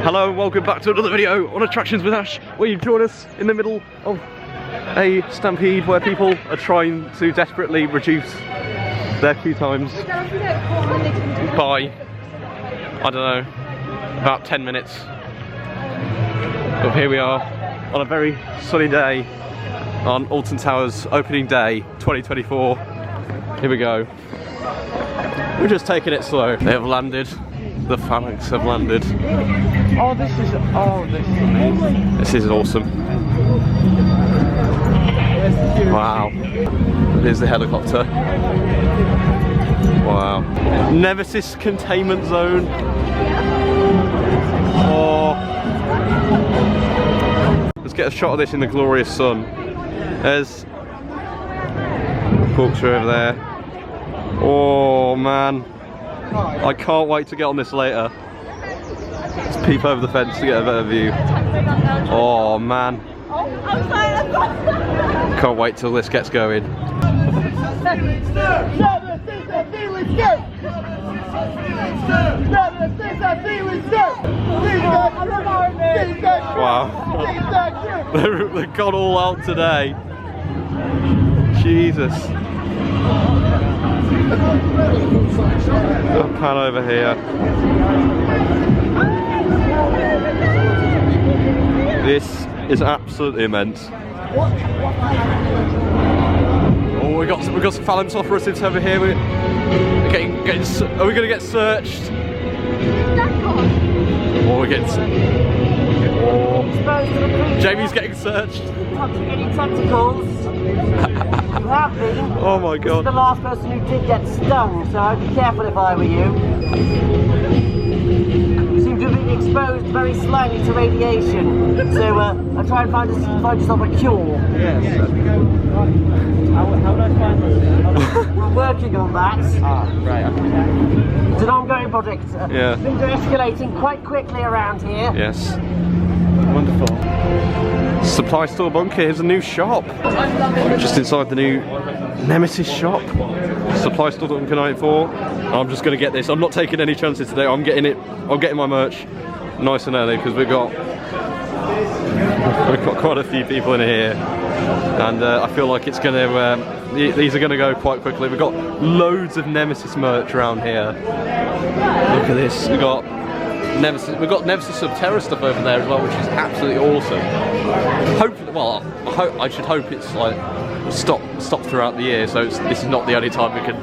Hello and welcome back to another video on Attractions with Ash, where you join us in the middle of a stampede where people are trying to desperately reduce their queue times by, I don't know, about 10 minutes. But here we are on a very sunny day on Alton Towers opening day 2024. Here we go. We're just taking it slow. They have landed. The phalanx have landed. Oh, this is amazing. This is awesome. Wow. Here's the helicopter. Wow. Nemesis containment zone. Oh. Let's get a shot of this in the glorious sun. There's Corkscrew over there. Oh man. I can't wait to get on this later. Let's peep over the fence to get a better view. Oh man. Can't wait till this gets going. Wow. They've gone all out today. Jesus. Got a pan over here. This is absolutely immense. Oh, we've got some phalanx operatives over here. Are we going to get searched? Oh, we're getting. Oh, Jamie's getting searched. Any tentacles? You have been. Oh my god. This is the last person who did get stung, so I'd be careful if I were you. You seem to have been exposed very slightly to radiation, so I'll try and find yourself a cure. Yes. How would I find this? We're working on that. Ah, right, okay. It's an ongoing project. Yeah. Things are escalating quite quickly around here. Yes. Wonderful. Supply store bunker. Here's a new shop. Just inside the new Nemesis shop. Supply store bunker 94. I'm just going to get this. I'm not taking any chances today. I'm getting it. I'm getting my merch nice and early because we've got quite a few people in here, and I feel like it's going to. These are going to go quite quickly. We've got loads of Nemesis merch around here. Look at this. We've got Nemesis Subterra stuff over there as well, which is absolutely awesome. Hopefully, well, I should hope it's like stop throughout the year, so this is not the only time we can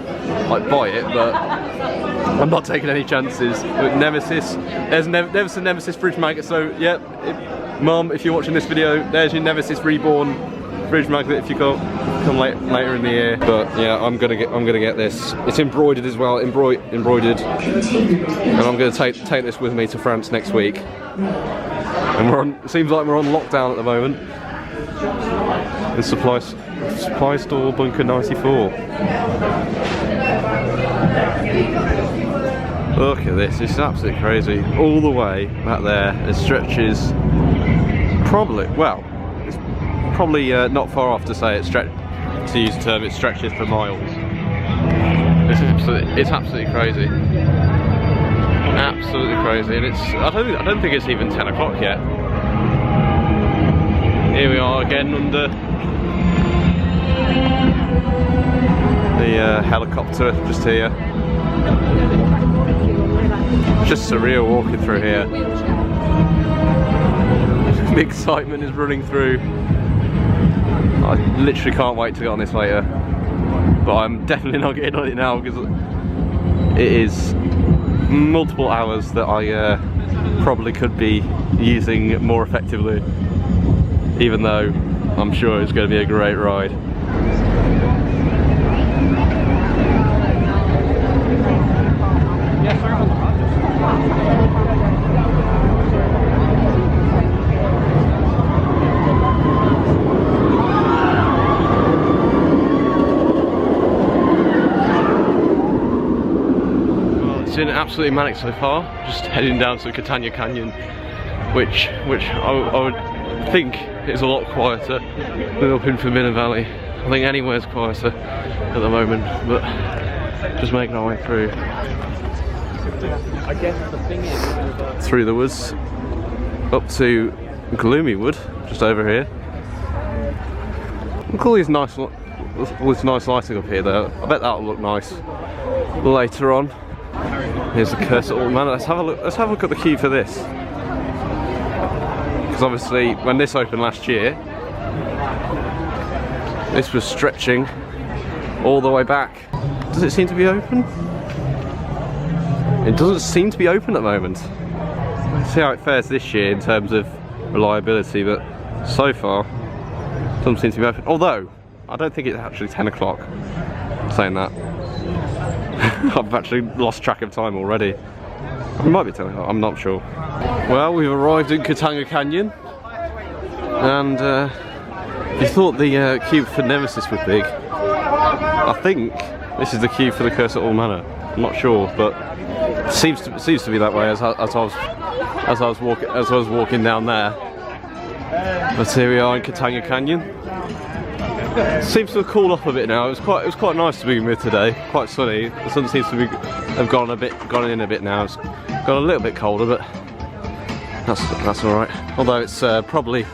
like buy it. But I'm not taking any chances. With Nemesis, there's a Nemesis fridge magnet. So yeah, Mum, if you're watching this video, there's your Nemesis Reborn fridge magnet. If you come later in the year, but yeah, I'm gonna get this. It's embroidered as well, embroidered, and I'm gonna take this with me to France next week. And it seems like we're on lockdown at the moment. The supply store bunker 94. Look at this. This is absolutely crazy. All the way back there, it stretches. Probably not far off to say it to use the term, it stretches for miles. It's absolutely crazy. Absolutely crazy, and I don't think it's even 10 o'clock yet. Here we are again under the helicopter just here. Just surreal walking through here. The excitement is running through. I literally can't wait to get on this later, but I'm definitely not getting on it now because it is multiple hours that I probably could be using more effectively, even though I'm sure it's going to be a great ride. It's been absolutely manic so far, just heading down to Catania Canyon, which I would think it's a lot quieter than up in Firmina Valley. I think anywhere's quieter at the moment, but just making our way through. I guess the thing is, through the woods, up to Gloomy Wood, just over here. Look at all this nice lighting up here though. I bet that'll look nice later on. Here's the Curse at Alton Manor. Let's have a look at the queue for this. Because obviously when this opened last year, this was stretching all the way back. Does it seem to be open? It doesn't seem to be open at the moment. Let's see how it fares this year in terms of reliability, but so far it doesn't seem to be open. Although, I don't think it's actually 10 o'clock. Saying that. I've actually lost track of time already. It might be 10 o'clock, I'm not sure. Well, we've arrived in Katanga Canyon, and you thought the queue for Nemesis was big. I think this is the queue for the Curse at Alton Manor. I'm not sure, but it seems to be that way as I was walking down there. But here we are in Katanga Canyon. Seems to have cooled off a bit now. It was quite nice to be with today. Quite sunny. The sun seems to have gone in a bit now. It's got a little bit colder, but that's all right. Although it's probably,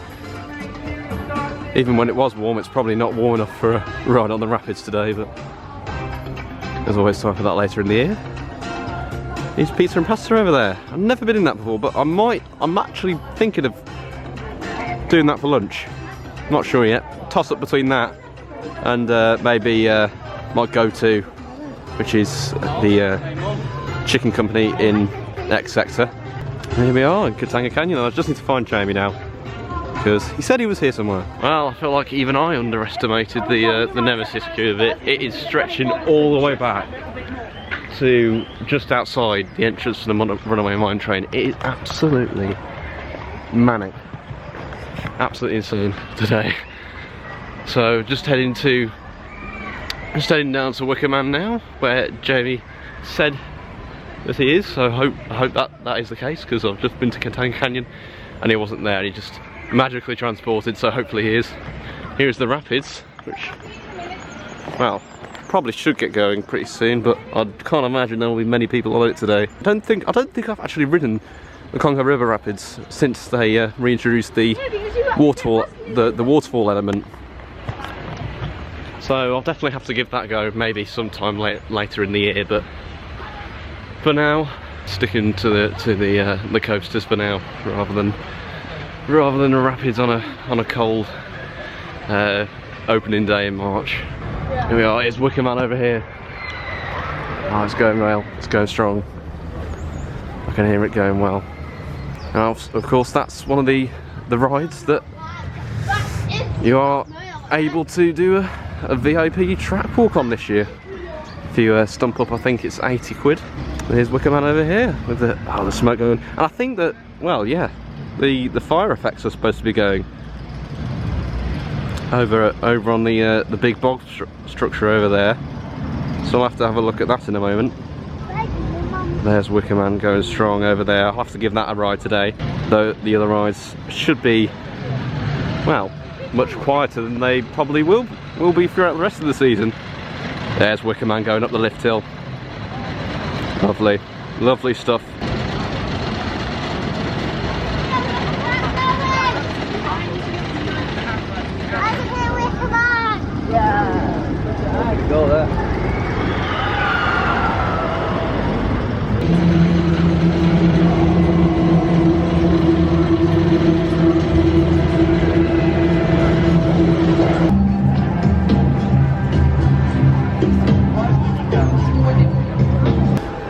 even when it was warm, it's probably not warm enough for a ride on the rapids today. But there's always time for that later in the year. There's pizza and pasta over there. I've never been in that before, but I'm actually thinking of doing that for lunch. Not sure yet. Toss up between that and maybe my go-to, which is the chicken company in X Sector. Here we are in Katanga Canyon. I just need to find Jamie now, because he said he was here somewhere. Well, I feel like even I underestimated the Nemesis queue of it. It is stretching all the way back to just outside the entrance to the runaway mine train. It is absolutely manic. Absolutely insane today. So just heading down to Wicker Man now, where Jamie said that he is. So I hope that is the case, because I've just been to Katanga Canyon and he wasn't there, and he just magically transported, so hopefully he is. Here's the rapids, which, well, probably should get going pretty soon, but I can't imagine there will be many people on it today. I don't think I've actually ridden the Congo River Rapids since they reintroduced the waterfall element. So I'll definitely have to give that a go, maybe sometime later in the year. But for now, sticking to the coasters for now, rather than the rapids on a cold opening day in March. Here we are. It's Wicker Man over here. Oh, it's going well. It's going strong. I can hear it going well. Now, of course, that's one of the rides that you are able to do a VIP track walk on this year. If you stump up, I think it's 80 quid. Here's Wicker Man over here with the smoke going. And I think that, well, yeah, the fire effects are supposed to be going over on the big bog structure over there. So I'll have to have a look at that in a moment. There's Wicker Man going strong over there. I'll have to give that a ride today, though the other rides should be, well, much quieter than they probably will be throughout the rest of the season. There's Wicker Man going up the lift hill. Lovely, lovely stuff. go there.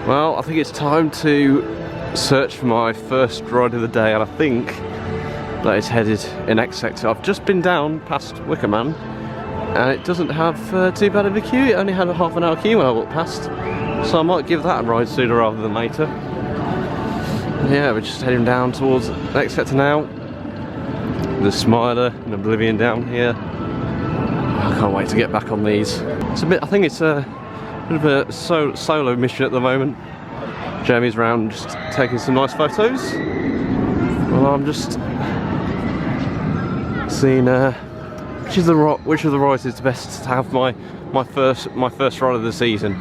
Well, I think it's time to search for my first ride of the day, and I think that it's headed in X Sector. I've just been down past Wicker Man, and it doesn't have too bad of a queue. It only had a half an hour queue when I walked past, so I might give that a ride sooner rather than later. Yeah, we're just heading down towards X Sector now. The Smiler and Oblivion down here. I can't wait to get back on these. It's a bit. I think it's a bit of a solo mission at the moment. Jamie's around just taking some nice photos. Well, I'm just Seen which of the rides is best to have my first ride of the season,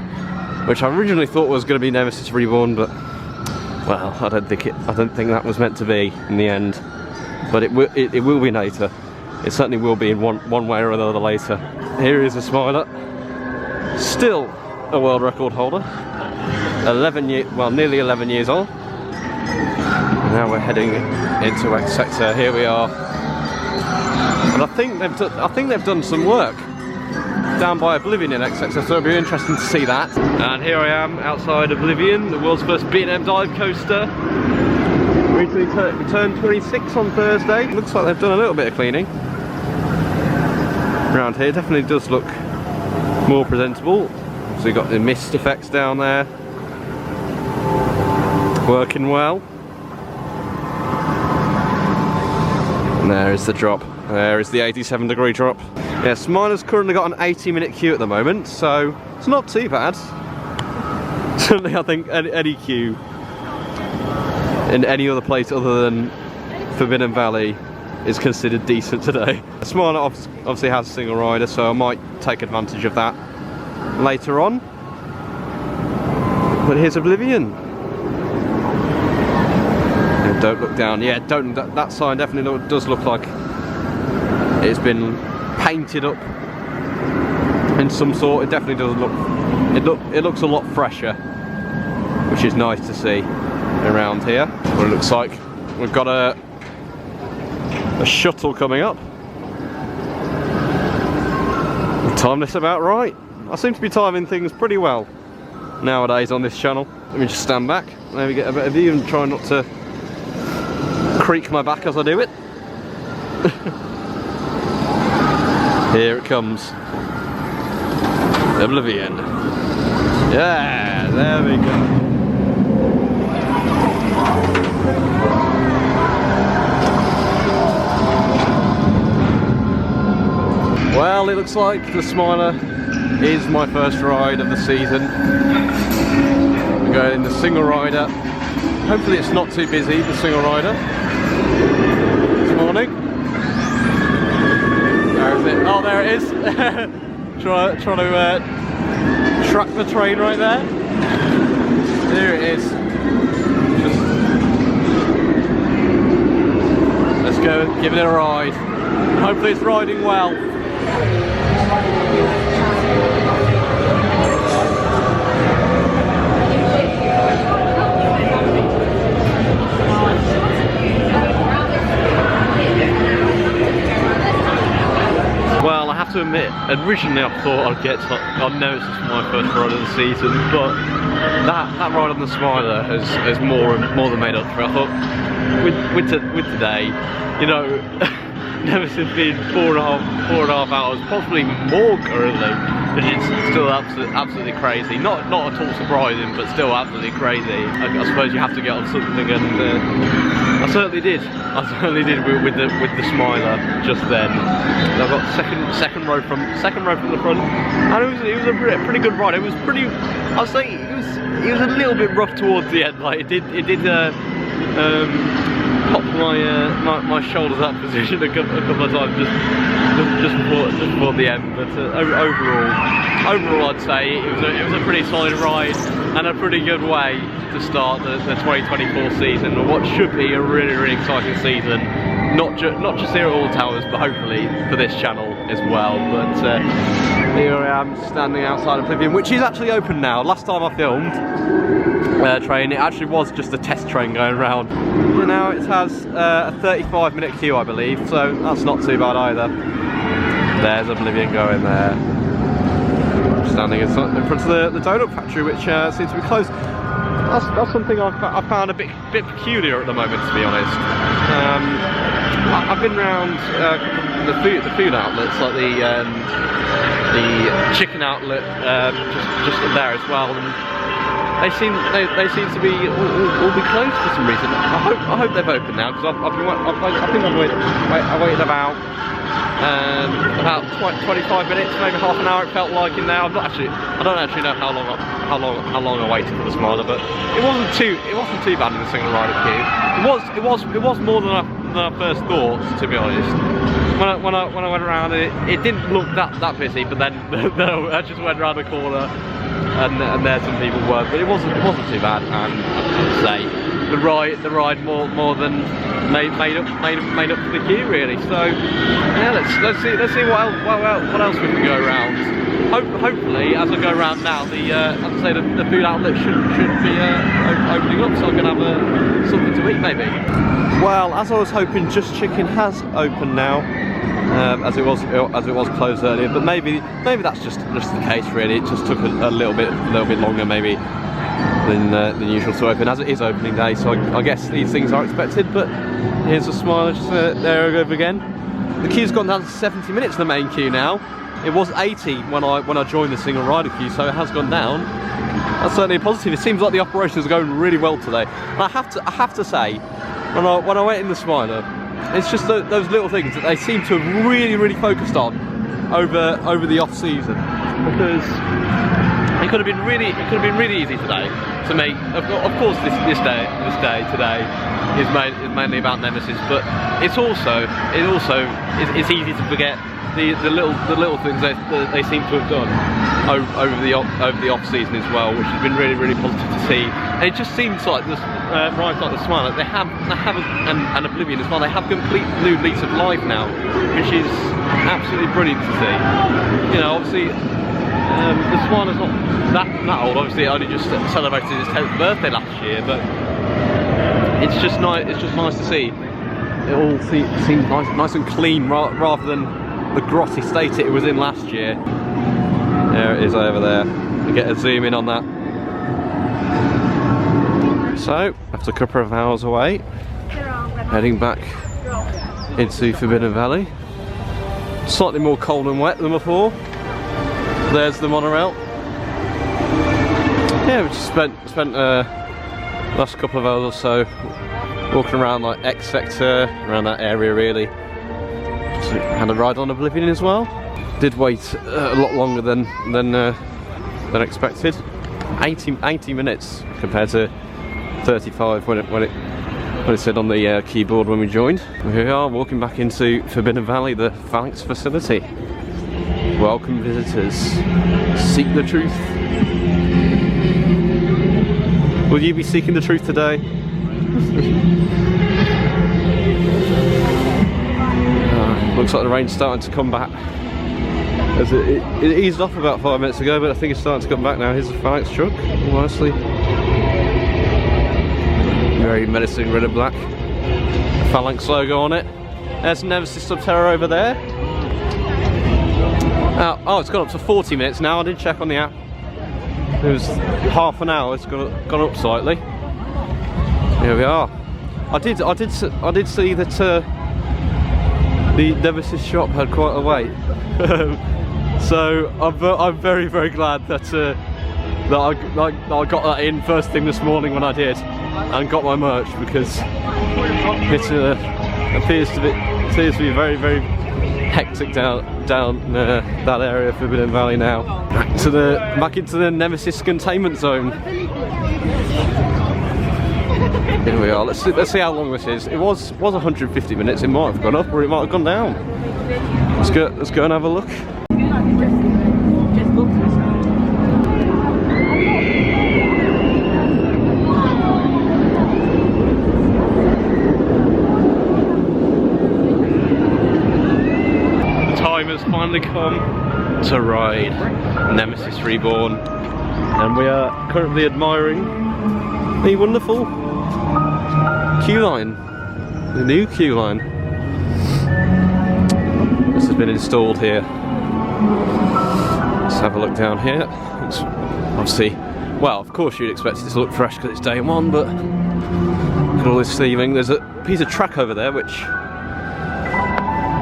which I originally thought was going to be Nemesis Reborn, but well, I don't think that was meant to be in the end. But it will be later. It certainly will be in one way or another later. Here is a Smiler, still a world record holder, nearly 11 years old. And now we're heading into X Sector. Here we are, and I think they've done some work down by Oblivion in X Sector, so it'll be interesting to see that. And here I am outside Oblivion, the world's first B&M dive coaster. Recently turned 26 on Thursday. Looks like they've done a little bit of cleaning around here. Definitely does look more presentable. So you've got the mist effects down there, working well. And there is the drop. There is the 87-degree drop. Yeah, Smiler's currently got an 80-minute queue at the moment, so it's not too bad. Certainly, I think any queue in any other place other than Forbidden Valley is considered decent today. Smiler obviously has a single rider, so I might take advantage of that later on. But here's Oblivion. Yeah, don't look down. Yeah, that sign definitely does look like it's been painted up in some sort. It definitely does look. It looks a lot fresher, which is nice to see around here. What it looks like, we've got a shuttle coming up. Time this about right. I seem to be timing things pretty well nowadays on this channel. Let me just stand back, maybe get a bit of view and try not to creak my back as I do it. Here it comes. Oblivion. Yeah, there we go. Well, it looks like the Smiler is my first ride of the season. We're going in the single rider. Hopefully it's not too busy, the single rider, this morning. Where is it? Oh, there it is. Trying to track the train right there. There it is. Let's go, give it a ride. Hopefully it's riding well. Well, I have to admit, originally I thought I'd get on Nemesis for my first ride of the season, but that ride on the Smiler has more than made up for it. I thought with today, you know, Nemesis being 4.5 hours, possibly more currently, but it's still absolutely crazy. Not at all surprising, but still absolutely crazy. I suppose you have to get on something, and I certainly did. With the Smiler just then. I got second row from the front, and it was a pretty good ride. It was pretty. I'll say it was a little bit rough towards the end. Like it did pop my shoulders up position a couple of times just before the end. But overall, I'd say it was a pretty solid ride and a pretty good way to start the 2024 season, or what should be a really exciting season. Not just here at Alton Towers, but hopefully for this channel as well. But here I am standing outside Oblivion, which is actually open now. Last time I filmed train, it actually was just a test train going around. And now it has a 35-minute queue, I believe, so that's not too bad either. There's Oblivion going there. Standing in front of the donut factory, which seems to be closed. That's something I found a bit peculiar at the moment, to be honest. I've been around the food outlets, like the chicken outlet, just there as well, and they seem to be all be closed for some reason. I hope they've opened now, because I think I've waited about 25 minutes, maybe half an hour. It felt like in there. I don't actually know how long I waited for the Smiler, but it wasn't too bad in the single rider queue. It was more than I first thought, to be honest. when I went around, it didn't look that busy. But then no, I just went around the corner, and there some people were. But it wasn't too bad. And I'd say the ride more than made up for the queue really. So yeah, let's see what else we can go around. Hopefully, as I go around now, as I say, the food outlet should be opening up, so I can have something to eat maybe. Well, as I was hoping, Just Chicken has opened now, as it was closed earlier. But maybe that's just the case really. It just took a little bit longer maybe than usual to open, as it is opening day. So I guess these things are expected. But here's a smile, just there I go again. The queue's gone down to 70 minutes. The main queue now. It was 80 when I joined the single rider queue, so it has gone down. That's certainly a positive. It seems like the operations are going really well today. And I have to say, when I went in the Smiler, it's just those little things that they seem to have really focused on over the off season, because it could have been really easy today to make. Of course, this day today is mainly about Nemesis, but it's easy to forget the little things that they seem to have done over the off season as well, which has been really positive to see. And it just seems like this rides like the Smiler, they have and Oblivion as well. They have complete new lease of life now, which is absolutely brilliant to see. You know, obviously the Smiler's not that old. Obviously, it only just celebrated his 10th birthday last year, but it's just nice. It's just nice to see. It all seems nice and clean rather than the grotty state it was in last year. There it is over there. We get a zoom in on that. So, after a couple of hours away, heading back into Forbidden Valley. Slightly more cold and wet than before. There's the monorail. Yeah, we just spent last couple of hours or so walking around like X Sector, around that area really. Had a ride on Oblivion as well. Did wait a lot longer than expected. 80 minutes compared to 35 when it said on the keyboard when we joined. Here we are walking back into Forbidden Valley, the Phalanx facility. Welcome visitors. Seek the truth. Will you be seeking the truth today? Looks like the rain's starting to come back. As it eased off about 5 minutes ago, but I think it's starting to come back now. Here's the Phalanx truck, nicely. Very menacing red and black. The Phalanx logo on it. There's Nemesis Subterra over there. Oh, it's gone up to 40 minutes now. I did check on the app. It was half an hour. It's gone up slightly. Here we are. I did see that the Nemesis shop had quite a wait. So I'm very glad that I got that in first thing this morning when I did, and got my merch, because it appears to be very hectic down that area of Forbidden Valley now. Back into the Nemesis containment zone. Here we are. Let's see how long this is. It was 150 minutes. It might have gone up or it might have gone down. Let's go and have a look. The time has finally come to ride Nemesis Reborn, and we are currently admiring the wonderful queue line, the new queue line. This has been installed here. Let's have a look down here. It's obviously, well, of course you'd expect it to look fresh because it's day one, but look at all this theming. There's a piece of track over there which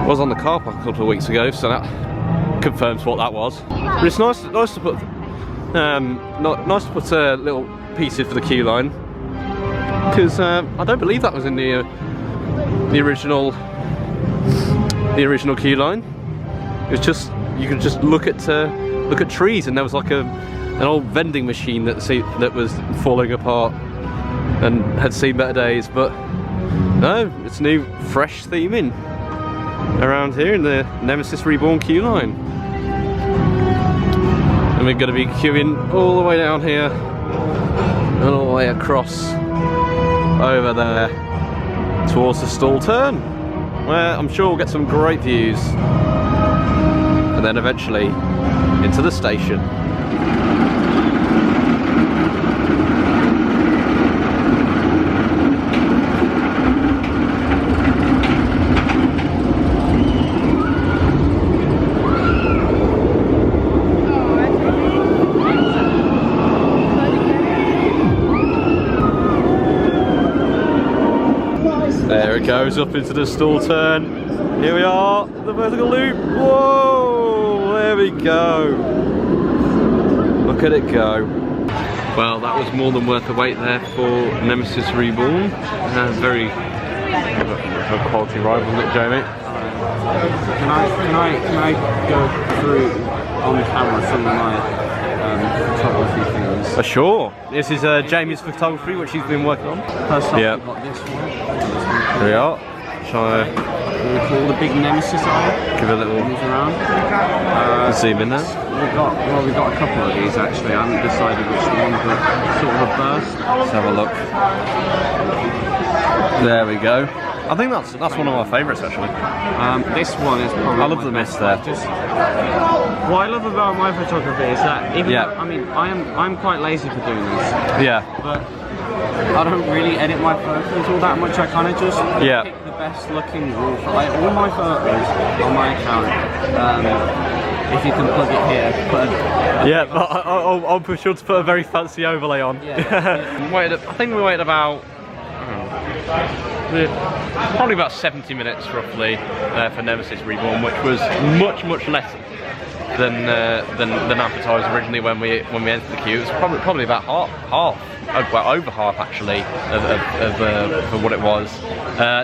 was on the car park a couple of weeks ago, so that confirms what that was. But it's nice to put little pieces for the queue line, because I don't believe that was in the original queue line. It was just, you could just look at trees, and there was like an old vending machine that was falling apart and had seen better days. But no, it's new fresh theming. around here in the Nemesis Reborn queue line. And we're going to be queuing all the way down here and all the way across over there towards the stall turn, where I'm sure we'll get some great views, and then eventually into the station. There it goes up into the stall turn. Here we are, the vertical loop. Whoa, there we go. Look at it go. Well, that was more than worth the wait there for Nemesis Reborn. Very quality ride, wasn't it, Jamie? Can I go through on camera some of my photography things? Sure. This is Jamie's photography, which he's been working on. First off, Yeah. we've got this one. Here we are. Shall I We call the big Nemesis eye. give it a little Moves around. zoom in there? We've got a couple of these actually. I haven't decided which one, but sort of a burst. Let's have a look. There we go. I think that's one of my favourites actually. This one is probably. I love the mist there. What I love about my photography is that even Yeah. though, I mean, I'm quite lazy for doing this, Yeah. but I don't really edit my photos all that much. I kind of just Yeah. pick the best looking raw for like all my photos on my account. If you can plug it here, put a Yeah, but I'll be sure to put a very fancy overlay on. Yeah. I think we waited about probably about 70 minutes roughly for Nemesis Reborn, which was much less than advertised originally when we entered the queue. It was probably about half, well, over half actually for what it was.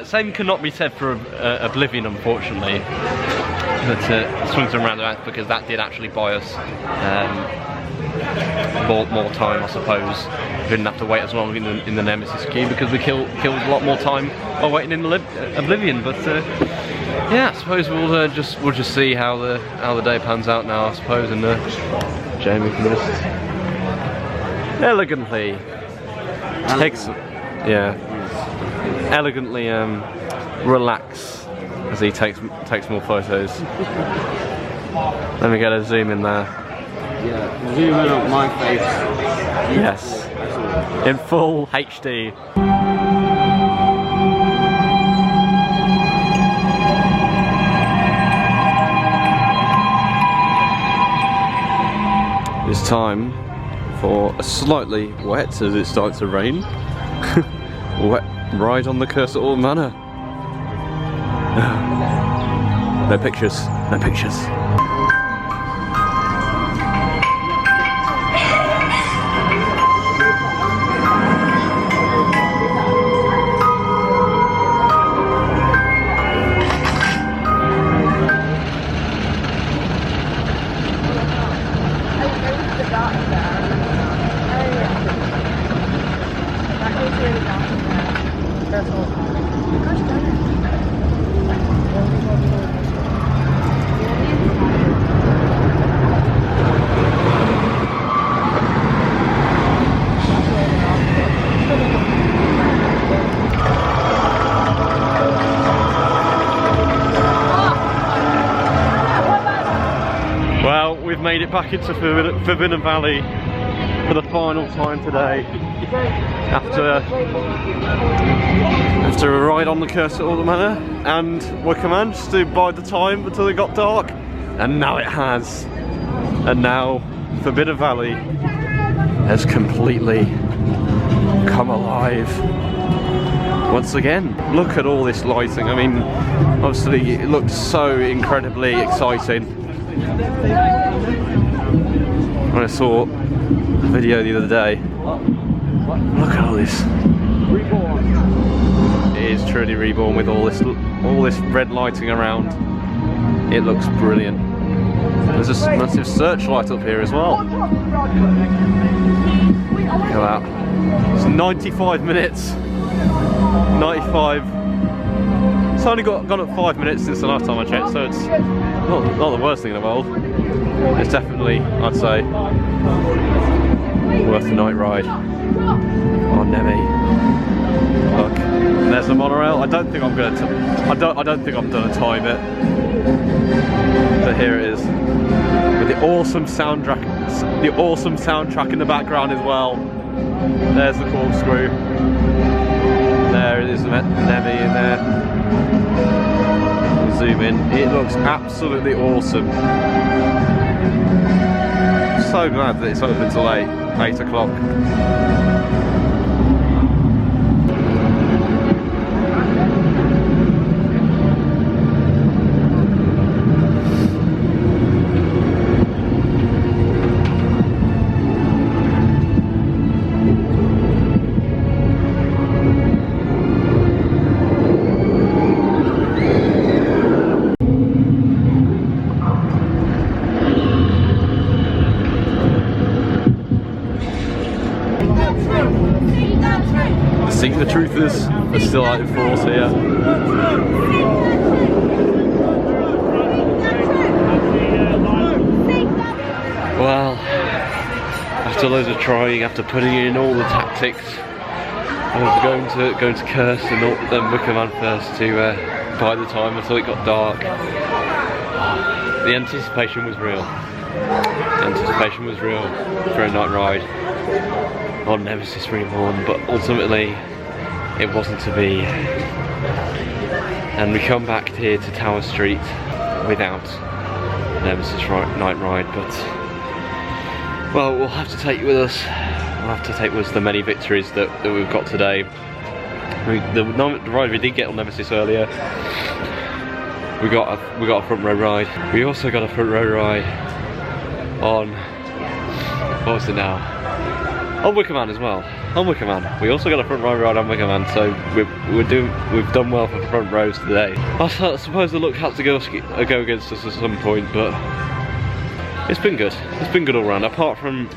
Same cannot be said for Oblivion, unfortunately. But swings and roundabouts, because that did actually buy us more time, I suppose. We didn't have to wait as long in the Nemesis queue, because we killed a lot more time while waiting in Oblivion. But yeah, I suppose we'll just see how the day pans out now. I suppose, and Jamie can just elegantly relax as he takes more photos. Let me get a zoom in there. yeah, zoom in on my face. Yes, in full HD. It's time for a slightly wet, as it starts to rain, wet ride on the Cursed Alton Manor. No pictures, no pictures. Well, we've made it back into Forbidden Valley for the final time today. After a ride on the Cursed Alton Manor, and we're commanded to bide the time until it got dark, and now it has. And now Forbidden Valley has completely come alive once again. Look at all this lighting. I mean, obviously it looked so incredibly exciting when I saw a video the other day. Look at all this. It is truly Reborn with all this red lighting around. It looks brilliant. There's a massive searchlight up here as well. Look at that. It's 95 minutes. 95 It's only gone up 5 minutes since the last time I checked, so it's not the worst thing in the world. It's definitely, I'd say, worth the night ride on Nemi. Look, there's the monorail. I don't think I'm going to. I don't think I'm going to time it. But here it is, with the awesome soundtrack. The awesome soundtrack in the background as well. There's the corkscrew. There it is, Nemi in there. Zoom in. It looks absolutely awesome. So glad that it's open till 8 o'clock. The truthers are still out in force here. Well, after loads of trying, after putting in all the tactics, I was going to curse the Wickerman first to buy the time until it got dark. The anticipation was real. The anticipation was real for a night ride on Nemesis Reborn, but ultimately it wasn't to be, and we come back here to Tower Street without Nemesis night ride. But well, we'll have to take with us. We'll have to take with us the many victories that we've got today. The ride we did get on Nemesis earlier, we got a front row ride. We also got a front row ride on, what was it now? On Wickerman as well. On Wickerman. We also got a front row ride on Wickerman, so we've done well for front rows today. I suppose the luck has to go against us at some point, but it's been good. It's been good all round. Apart from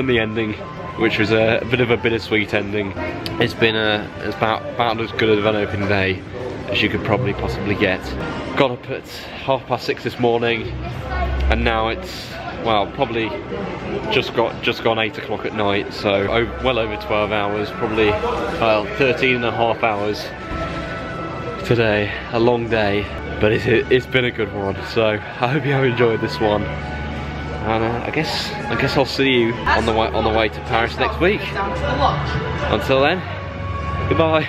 the ending, which was a bit of a bittersweet ending. It's been it's about as good of an opening day as you could probably possibly get. Got up at 6:30 this morning, and now it's, well, probably just gone 8 o'clock at night, so well over 12 hours, probably 13 and a half hours today. A long day, but it's been a good one, so I hope you have enjoyed this one. And I guess I'll see you on the way to Paris next week. Until then, goodbye.